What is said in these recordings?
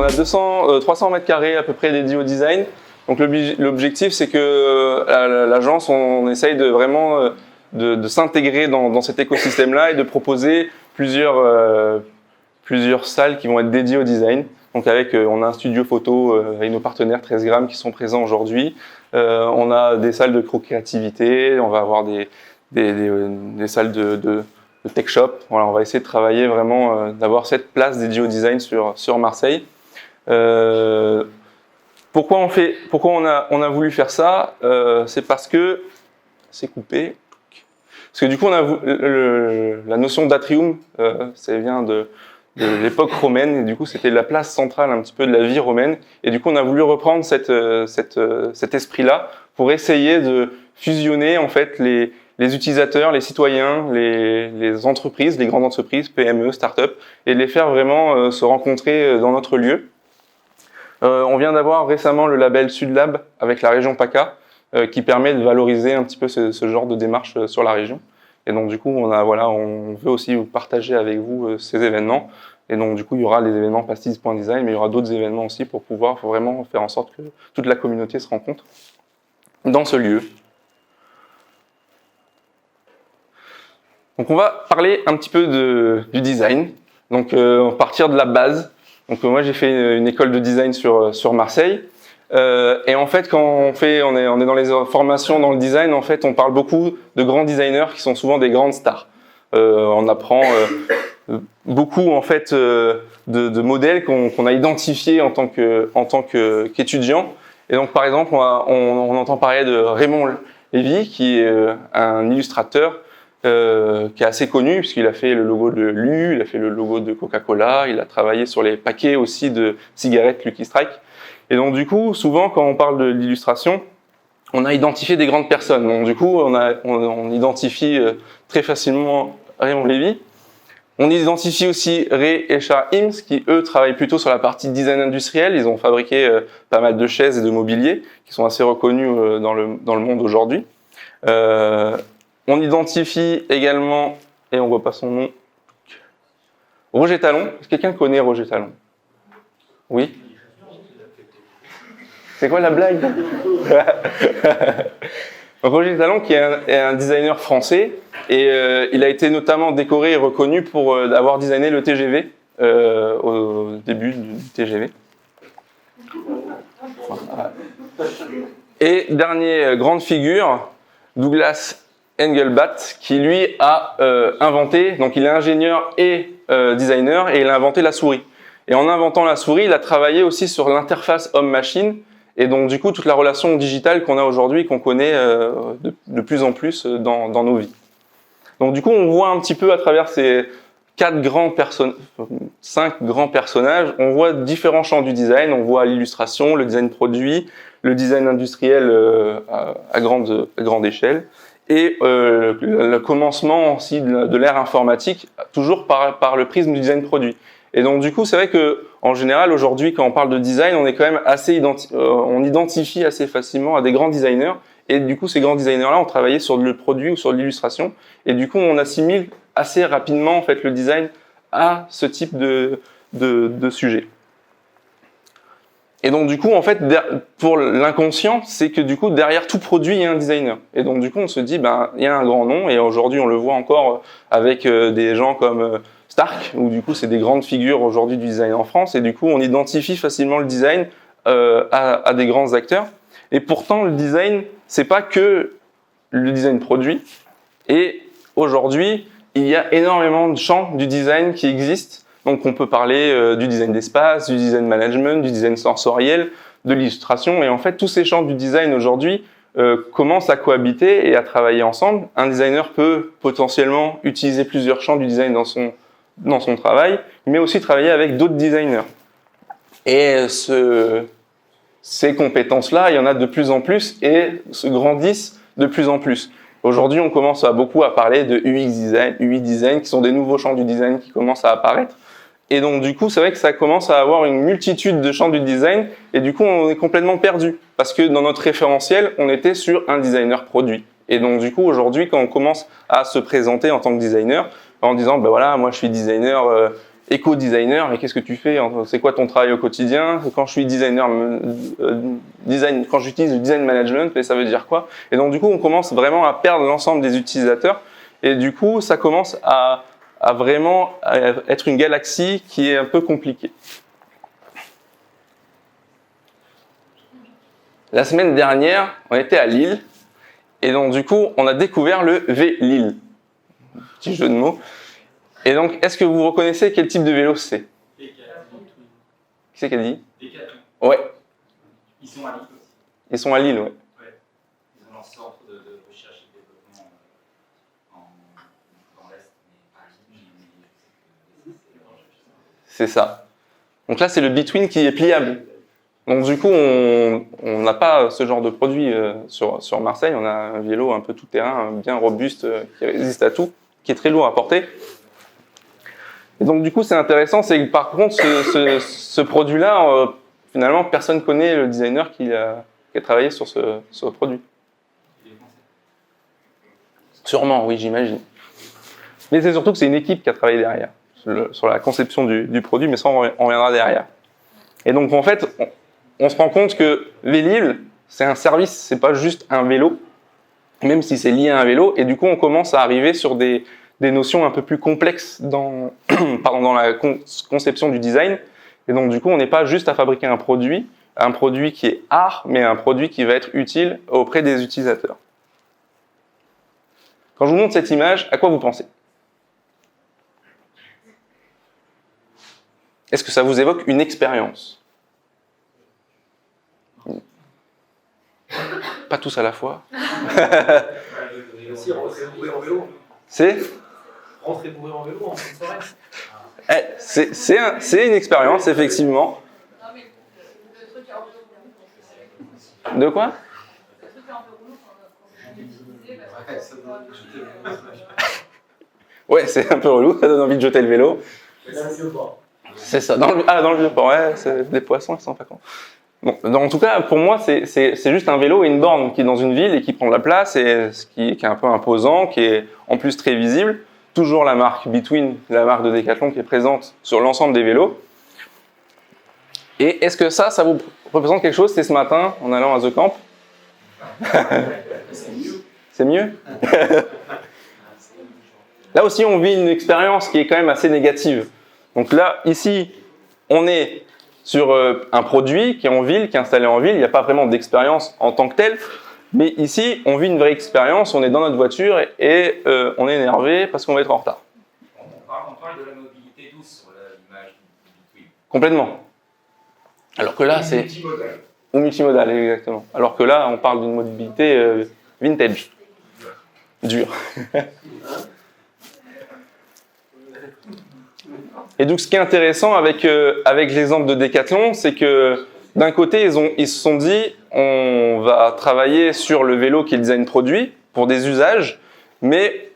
a 300 mètres carrés à peu près dédiés au design. Donc l'objectif, c'est que l'agence, on essaye de vraiment de s'intégrer dans cet écosystème-là et de proposer plusieurs salles qui vont être dédiées au design. Donc on a un studio photo avec nos partenaires 13 grammes qui sont présents aujourd'hui. On a des salles de co-créativité, on va avoir des salles de tech shop. Voilà, on va essayer de travailler vraiment, d'avoir cette place dédiée au design sur Marseille. Pourquoi on a voulu faire ça? C'est parce que c'est coupé. Parce que du coup, la notion d'atrium, ça vient de l'époque romaine, et du coup, c'était la place centrale un petit peu de la vie romaine. Et du coup, on a voulu reprendre cet esprit-là pour essayer de fusionner en fait les utilisateurs, les citoyens, les entreprises, les grandes entreprises, PME, start-up, et de les faire vraiment se rencontrer dans notre lieu. On vient d'avoir récemment le label SudLab avec la région PACA qui permet de valoriser un petit peu ce genre de démarche sur la région. Et donc du coup, on veut aussi vous partager avec vous ces événements. Et donc du coup, il y aura les événements Pastis.design, mais il y aura d'autres événements aussi pour pouvoir vraiment faire en sorte que toute la communauté se rencontre dans ce lieu. Donc on va parler un petit peu du design. Donc on va partir de la base. Donc moi j'ai fait une école de design sur Marseille. Et en fait quand on est dans les formations dans le design, en fait on parle beaucoup de grands designers qui sont souvent des grandes stars. On apprend beaucoup en fait de modèles qu'on a identifiés en tant qu'étudiant. Et donc par exemple on entend parler de Raymond Lévy qui est un illustrateur qui est assez connu puisqu'il a fait le logo de LU, il a fait le logo de Coca-Cola, il a travaillé sur les paquets aussi de cigarettes Lucky Strike. Et donc du coup, souvent quand on parle de l'illustration, on a identifié des grandes personnes. Donc du coup, on identifie très facilement Raymond Lévy. On identifie aussi Ray et Charles Eames qui eux travaillent plutôt sur la partie design industriel. Ils ont fabriqué pas mal de chaises et de mobilier qui sont assez reconnus dans le monde aujourd'hui. On identifie également, et on voit pas son nom, Roger Talon. Est-ce que quelqu'un connaît Roger Talon? Oui? C'est quoi la blague? Roger Talon qui est un designer français et il a été notamment décoré et reconnu pour avoir designé le TGV au début du TGV. Et dernière grande figure, Douglas Engelbart, qui lui a inventé, donc il est ingénieur et designer, et il a inventé la souris. Et en inventant la souris, il a travaillé aussi sur l'interface homme-machine, et donc du coup toute la relation digitale qu'on a aujourd'hui, qu'on connaît de plus en plus dans nos vies. Donc du coup on voit un petit peu à travers ces 5 grands personnages, on voit différents champs du design, on voit l'illustration, le design produit, le design industriel à grande échelle, et le commencement aussi de l'ère informatique, toujours par le prisme du design produit. Et donc du coup, c'est vrai que en général aujourd'hui, quand on parle de design, on est quand même on identifie assez facilement à des grands designers. Et du coup, ces grands designers-là ont travaillé sur le produit ou sur l'illustration. Et du coup, on assimile assez rapidement en fait le design à ce type de sujet. Et donc du coup, en fait, pour l'inconscient, c'est que du coup, derrière tout produit, il y a un designer. Et donc du coup, on se dit, il y a un grand nom. Et aujourd'hui, on le voit encore avec des gens comme Stark, où du coup, c'est des grandes figures aujourd'hui du design en France. Et du coup, on identifie facilement le design à des grands acteurs. Et pourtant, le design, c'est pas que le design produit. Et aujourd'hui, il y a énormément de champs du design qui existent. Donc, on peut parler du design d'espace, du design management, du design sensoriel, de l'illustration. Et en fait, tous ces champs du design aujourd'hui commencent à cohabiter et à travailler ensemble. Un designer peut potentiellement utiliser plusieurs champs du design dans son travail, mais aussi travailler avec d'autres designers. Et ces compétences-là, il y en a de plus en plus et se grandissent de plus en plus. Aujourd'hui, on commence beaucoup à parler de UX design, UI design, qui sont des nouveaux champs du design qui commencent à apparaître. Et donc, du coup, c'est vrai que ça commence à avoir une multitude de champs du design, et du coup, on est complètement perdu. Parce que dans notre référentiel, on était sur un designer produit. Et donc, du coup, aujourd'hui, quand on commence à se présenter en tant que designer, en disant, voilà, moi, je suis designer éco-designer, mais qu'est-ce que tu fais? C'est quoi ton travail au quotidien? Quand je suis designer, quand j'utilise le design management, mais ça veut dire quoi? Et donc du coup, on commence vraiment à perdre l'ensemble des utilisateurs, et du coup, ça commence à vraiment être une galaxie qui est un peu compliquée. La semaine dernière, on était à Lille, et donc du coup, on a découvert le V-Lille. Petit jeu de mots. Et donc, est-ce que vous reconnaissez quel type de vélo c'est? Décathlon. Qui c'est qui a dit? Décathlon. Ouais. Ils sont à Lille aussi. Ils sont à Lille, ouais. Ouais. Ils ont leur centre de recherche et développement dans l'Est, mais pas à Lille. C'est ça. Donc là, c'est le Between qui est pliable. Donc du coup, on n'a pas ce genre de produit sur Marseille. On a un vélo un peu tout-terrain, bien robuste, qui résiste à tout, qui est très lourd à porter. Et donc du coup, c'est intéressant, c'est que par contre, ce produit-là, finalement, personne ne connaît le designer qui a travaillé sur ce produit. Sûrement, oui, j'imagine. Mais c'est surtout que c'est une équipe qui a travaillé derrière, sur la conception du produit, mais ça, on reviendra derrière. Et donc, en fait, on se rend compte que Vélib, c'est un service, c'est pas juste un vélo, même si c'est lié à un vélo, et du coup, on commence à arriver sur des notions un peu plus complexes dans la conception du design. Et donc, du coup, on n'est pas juste à fabriquer un produit qui est art, mais un produit qui va être utile auprès des utilisateurs. Quand je vous montre cette image, à quoi vous pensez? Est-ce que ça vous évoque une expérience? Pas tous à la fois. Aussi, rentrer bourré en vélo. C'est Rentrer bourré en vélo en fin de soirée. c'est une expérience, effectivement. Non, mais le truc est un peu. De quoi? Le truc est un peu relou quand on est utilisé parce que Ouais, c'est un peu relou, ça donne envie de jeter le vélo. C'est un vieux port. C'est ça, dans le vieux port, ouais, c'est des poissons, ils sont pas cons. Bon, en tout cas, pour moi, c'est juste un vélo et une borne qui est dans une ville et qui prend de la place, et qui est un peu imposant, qui est en plus très visible. Toujours la marque Between, la marque de Decathlon qui est présente sur l'ensemble des vélos. Et est-ce que ça vous représente quelque chose? C'est ce matin, en allant à The Camp. C'est mieux. Là aussi, on vit une expérience qui est quand même assez négative. Donc là, ici, on est sur un produit qui est en ville, qui est installé en ville. Il n'y a pas vraiment d'expérience en tant que telle. Mais ici, on vit une vraie expérience. On est dans notre voiture et on est énervé parce qu'on va être en retard. On parle de la mobilité douce sur l'image du Between. Complètement. Alors que là, c'est... Multimodal. Ou multimodal, exactement. Alors que là, on parle d'une mobilité vintage. Dure. Et donc, ce qui est intéressant avec l'exemple de Decathlon, c'est que d'un côté, ils se sont dit, on va travailler sur le vélo qui est le design produit pour des usages, mais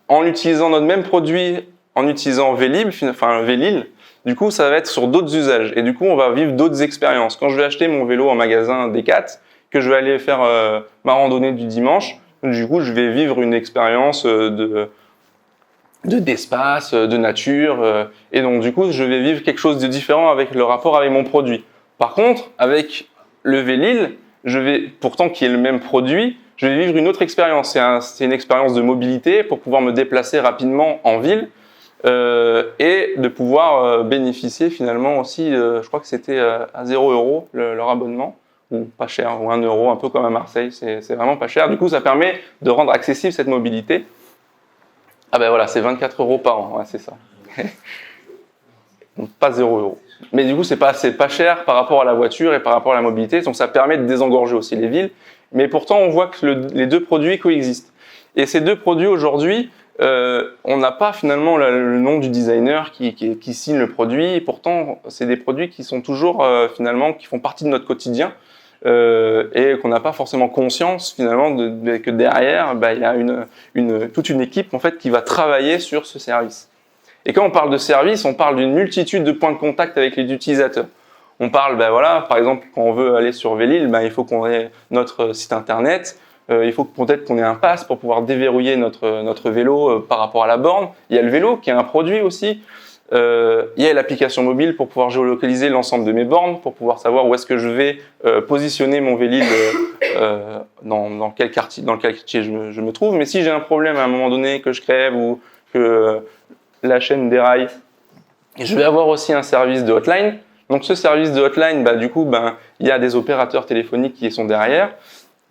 en utilisant notre même produit, en utilisant Vélib, enfin Vélil, du coup, ça va être sur d'autres usages. Et du coup, on va vivre d'autres expériences. Quand je vais acheter mon vélo en magasin Decat, que je vais aller faire ma randonnée du dimanche, du coup, je vais vivre une expérience d'espace, de nature, et donc du coup, je vais vivre quelque chose de différent avec le rapport avec mon produit. Par contre, avec le Vélil, pourtant qui est le même produit, je vais vivre une autre expérience. C'est une expérience de mobilité pour pouvoir me déplacer rapidement en ville et de pouvoir bénéficier finalement aussi, je crois que c'était à 0 € leur abonnement, ou pas cher, ou 1 €, un peu comme à Marseille, c'est vraiment pas cher. Du coup, ça permet de rendre accessible cette mobilité. Ah ben voilà, c'est 24 € par an, ouais, c'est ça. Donc pas 0 €. Mais du coup, c'est pas cher par rapport à la voiture et par rapport à la mobilité, donc ça permet de désengorger aussi les villes. Mais pourtant, on voit que les deux produits coexistent. Et ces deux produits, aujourd'hui, on n'a pas finalement le nom du designer qui signe le produit. Et pourtant, c'est des produits qui sont toujours, finalement, qui font partie de notre quotidien. Et qu'on n'a pas forcément conscience finalement que derrière, il y a toute une équipe en fait qui va travailler sur ce service. Et quand on parle de service, on parle d'une multitude de points de contact avec les utilisateurs. On parle, par exemple, quand on veut aller sur Vélil, il faut qu'on ait notre site internet, il faut peut-être qu'on ait un pass pour pouvoir déverrouiller notre vélo par rapport à la borne. Il y a le vélo qui est un produit aussi. Il y a l'application mobile pour pouvoir géolocaliser l'ensemble de mes bornes, pour pouvoir savoir où est-ce que je vais positionner mon Vélib dans quel quartier je me trouve. Mais si j'ai un problème à un moment donné, que je crève ou que la chaîne déraille, je vais avoir aussi un service de hotline. Donc ce service de hotline, du coup, il y a des opérateurs téléphoniques qui sont derrière.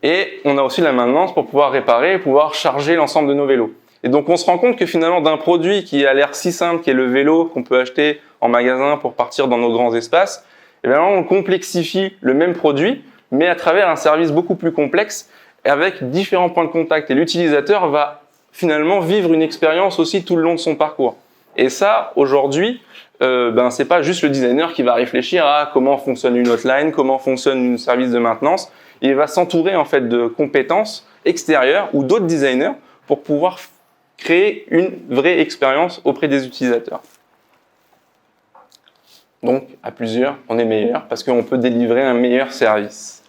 Et on a aussi la maintenance pour pouvoir réparer et pouvoir charger l'ensemble de nos vélos. Et donc on se rend compte que finalement d'un produit qui a l'air si simple, qui est le vélo qu'on peut acheter en magasin pour partir dans nos grands espaces, et bien on complexifie le même produit, mais à travers un service beaucoup plus complexe avec différents points de contact. Et l'utilisateur va finalement vivre une expérience aussi tout le long de son parcours. Et ça, aujourd'hui, c'est pas juste le designer qui va réfléchir à comment fonctionne une hotline, comment fonctionne un service de maintenance. Il va s'entourer en fait de compétences extérieures ou d'autres designers pour pouvoir créer une vraie expérience auprès des utilisateurs. Donc, à plusieurs, on est meilleur parce qu'on peut délivrer un meilleur service.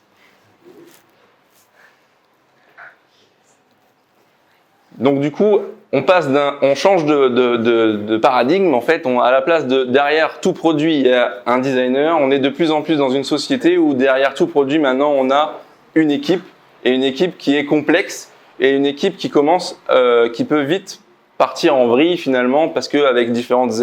Donc, du coup, on change de paradigme. En fait, à la place de derrière tout produit, il y a un designer. On est de plus en plus dans une société où derrière tout produit, maintenant, on a une équipe et une équipe qui est complexe. Et une équipe qui peut vite partir en vrille finalement parce qu'avec différentes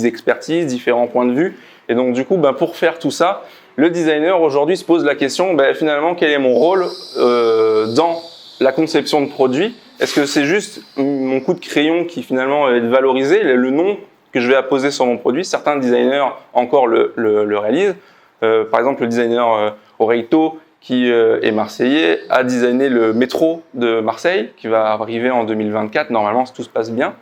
expertises, différents points de vue. Et donc du coup, pour faire tout ça, le designer aujourd'hui se pose la question, finalement, quel est mon rôle dans la conception de produit? Est-ce que c'est juste mon coup de crayon qui finalement est valorisé, le nom que je vais apposer sur mon produit? Certains designers encore le réalisent. Par exemple, le designer Oreito, qui est marseillais, a designé le métro de Marseille, qui va arriver en 2024, normalement, si tout se passe bien.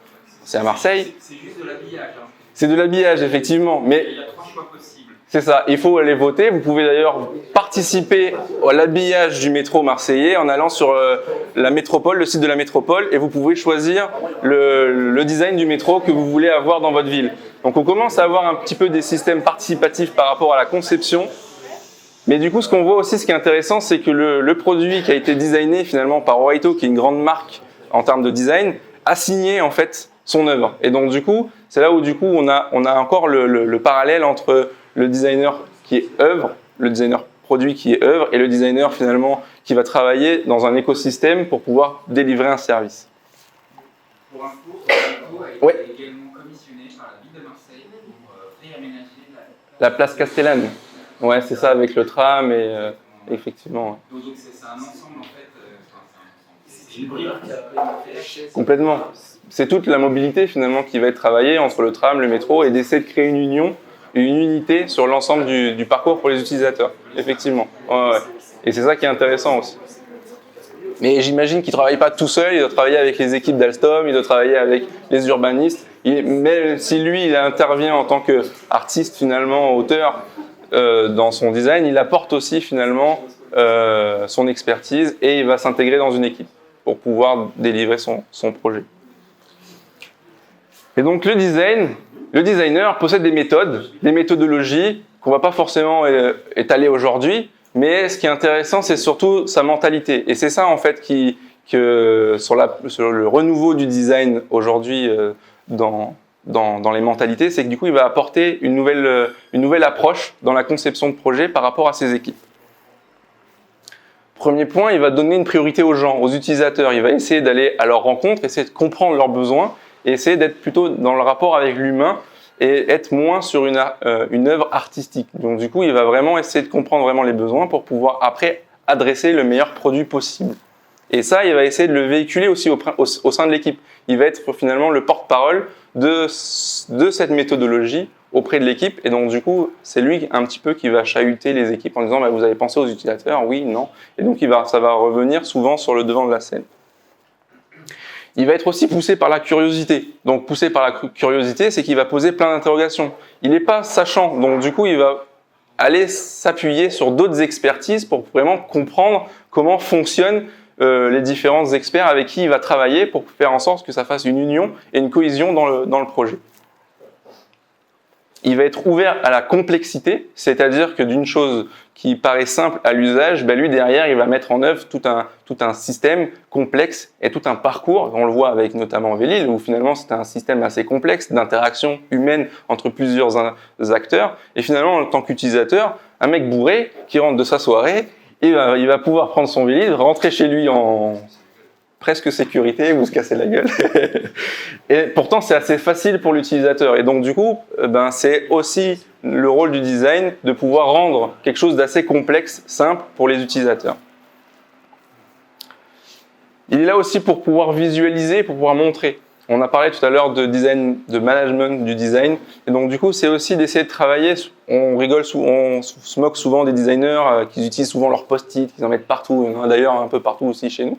C'est à Marseille. C'est juste de l'habillage. Hein. C'est de l'habillage, effectivement. Mais il y a 3 choix possibles. C'est ça, il faut aller voter. Vous pouvez d'ailleurs participer à l'habillage du métro marseillais en allant sur la métropole, le site de la métropole, et vous pouvez choisir le design du métro que vous voulez avoir dans votre ville. Donc on commence à avoir un petit peu des systèmes participatifs par rapport à la conception. Mais du coup, ce qu'on voit aussi, ce qui est intéressant, c'est que le produit qui a été designé finalement par Oreito, qui est une grande marque en termes de design, a signé en fait son œuvre. Et donc du coup, c'est là où du coup on a encore le parallèle entre le designer qui est œuvre, le designer produit qui est œuvre, et le designer finalement qui va travailler dans un écosystème pour pouvoir délivrer un service. Pour info, Oreito a été également commissionné par la ville de Marseille pour réaménager la place Castellane. Ouais, c'est ça, avec le tram et effectivement. Ouais. Donc c'est un ensemble en fait. C'est une brique qui a été complètement. C'est toute la mobilité finalement qui va être travaillée entre le tram, le métro, et d'essayer de créer une union, une unité sur l'ensemble du parcours pour les utilisateurs. Effectivement. Ouais. Et c'est ça qui est intéressant aussi. Mais j'imagine qu'il ne travaille pas tout seul, il doit travailler avec les équipes d'Alstom, il doit travailler avec les urbanistes. Même si lui, il intervient en tant qu'artiste finalement, auteur, dans son design, il apporte aussi finalement son expertise et il va s'intégrer dans une équipe pour pouvoir délivrer son projet. Et donc le designer possède des méthodes, des méthodologies qu'on ne va pas forcément étaler aujourd'hui, mais ce qui est intéressant, c'est surtout sa mentalité. Et c'est ça en fait sur le renouveau du design aujourd'hui dans les mentalités, c'est que du coup, il va apporter une nouvelle approche dans la conception de projet par rapport à ses équipes. Premier point, il va donner une priorité aux gens, aux utilisateurs. Il va essayer d'aller à leur rencontre, essayer de comprendre leurs besoins et essayer d'être plutôt dans le rapport avec l'humain et être moins sur une œuvre artistique. Donc du coup, il va vraiment essayer de comprendre vraiment les besoins pour pouvoir après adresser le meilleur produit possible. Et ça, il va essayer de le véhiculer aussi au sein de l'équipe. Il va être finalement le porte-parole de cette méthodologie auprès de l'équipe. Et donc, du coup, c'est lui un petit peu qui va chahuter les équipes en disant vous avez pensé aux utilisateurs? Oui, non. Et donc, ça va revenir souvent sur le devant de la scène. Il va être aussi poussé par la curiosité. Donc, poussé par la curiosité, c'est qu'il va poser plein d'interrogations. Il n'est pas sachant. Donc, du coup, il va aller s'appuyer sur d'autres expertises pour vraiment comprendre comment fonctionnent les différents experts avec qui il va travailler pour faire en sorte que ça fasse une union et une cohésion dans le projet. il va être ouvert à la complexité, c'est-à-dire que d'une chose qui paraît simple à l'usage, lui derrière, il va mettre en œuvre tout un système complexe et tout un parcours. On le voit avec notamment Velil, où finalement c'est un système assez complexe d'interaction humaine entre plusieurs acteurs. Et finalement, en tant qu'utilisateur, un mec bourré qui rentre de sa soirée, il va pouvoir prendre son Velil, rentrer chez lui en presque sécurité ou se casser la gueule. Et pourtant, c'est assez facile pour l'utilisateur. Et donc, du coup, c'est aussi le rôle du design de pouvoir rendre quelque chose d'assez complexe, simple pour les utilisateurs. Il est là aussi pour pouvoir visualiser, pour pouvoir montrer. On a parlé tout à l'heure de design, de management du design. Et donc, du coup, c'est aussi d'essayer de travailler. On rigole, on se moque souvent des designers qui utilisent souvent leurs post-it, qu'ils en mettent partout. Il y en a d'ailleurs un peu partout aussi chez nous.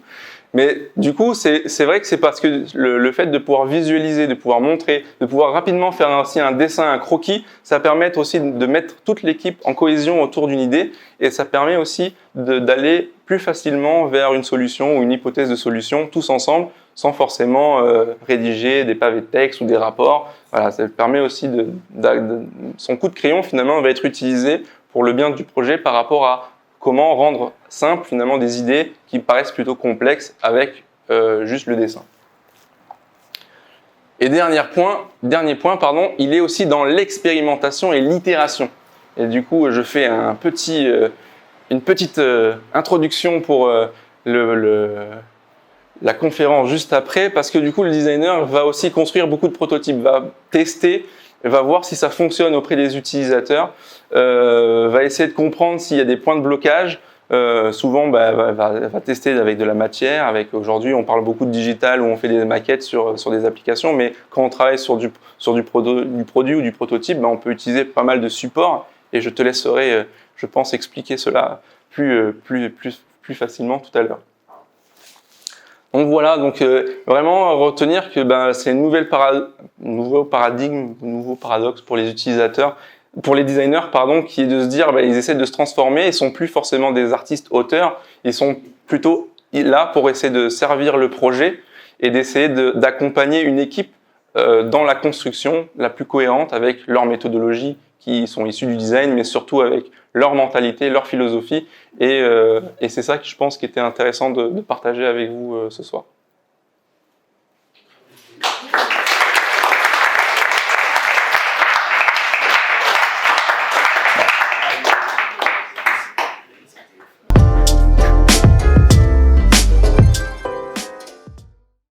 Mais du coup, c'est vrai que c'est parce que le fait de pouvoir visualiser, de pouvoir montrer, de pouvoir rapidement faire aussi un dessin, un croquis, ça permet aussi de mettre toute l'équipe en cohésion autour d'une idée et ça permet aussi d'aller plus facilement vers une solution ou une hypothèse de solution tous ensemble sans forcément rédiger des pavés de texte ou des rapports. Voilà, ça permet aussi son coup de crayon finalement va être utilisé pour le bien du projet par rapport à comment rendre simple finalement des idées qui paraissent plutôt complexes avec juste le dessin. Et dernier point, il est aussi dans l'expérimentation et l'itération. Et du coup, je fais une petite introduction pour la conférence juste après, parce que du coup, le designer va aussi construire beaucoup de prototypes, va tester, va voir si ça fonctionne auprès des utilisateurs, va essayer de comprendre s'il y a des points de blocage. Souvent, va tester avec de la matière. Aujourd'hui, on parle beaucoup de digital où on fait des maquettes sur des applications, mais quand on travaille sur du produit ou du prototype, on peut utiliser pas mal de supports. Et je te laisserai, je pense, expliquer cela plus facilement tout à l'heure. Donc voilà, vraiment retenir que c'est un nouveau paradigme, un nouveau paradoxe pour les utilisateurs, pour les designers, qui est de se dire ils essaient de se transformer, ils sont plus forcément des artistes auteurs, ils sont plutôt là pour essayer de servir le projet et d'essayer d'accompagner une équipe dans la construction la plus cohérente avec leurs méthodologies qui sont issues du design, mais surtout avec leur mentalité, leur philosophie. Et c'est ça que je pense qui était intéressant de partager avec vous ce soir.